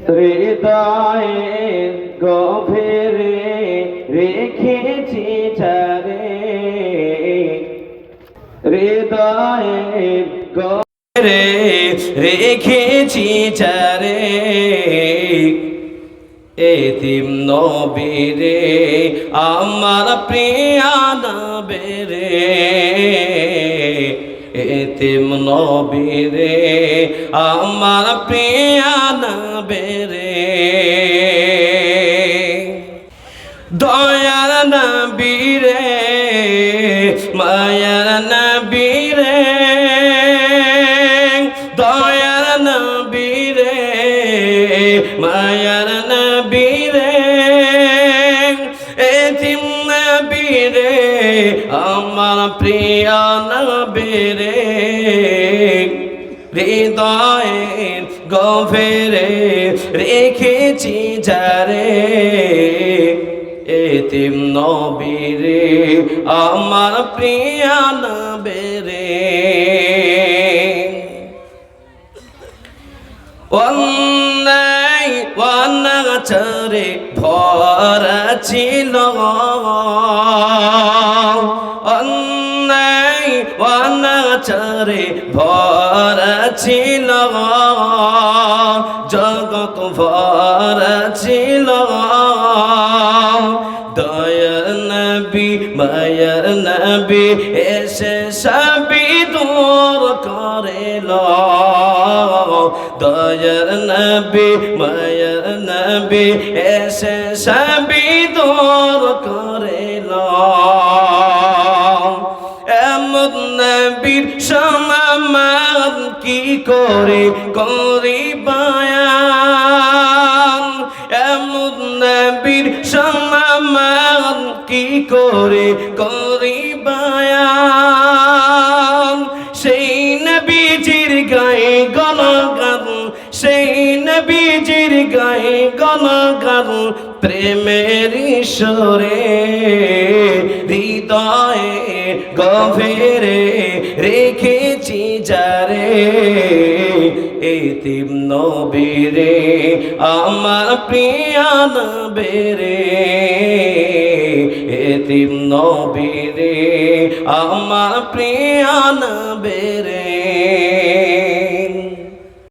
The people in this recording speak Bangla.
হৃদয়ের গভীরে রেখেছি যারে, হৃদয়ের গভীরে রেখেছি যারে, এতিম নবীরে আমার প্রিয় নবীরে, এতিম নবীরে আমার প্রিয় নবীরে, দয়ার নবীরে মায়ার নবীরে, দয়ার নবীরে মায়ার নবীরে, এতিম নবীরে আমার প্রিয় নবীরে, হৃদয়ের গভীরে রেখেছি যারে, এতিম নবীরে আমার প্রিয় নবীরে। অন্যায় অনাচারে ভরা ছিল, অন্যায় অনাচারে ভরা ছিল, জগৎ ভরা ছিল, দয়ার নবী মায়ার নবী এসে সবই দূর করিল, দয়ার নবী মায়ার নবী এসে সবই দূর করিল, এমন নবীর সমান কি করে করি বয়ান, এমন নবীর সমান কি করে করি বয়ান, সেই নবীজির গায়ে গণগান, সেই নবীজির গায়ে গণগান, প্রেমের ঈশ্বরে হৃদয়ে গভীরে রেখেছি যারে, এতিম নবীরে আমার প্রিয় নবীরে, এতিম নবীরে আমার প্রিয় নবীরে।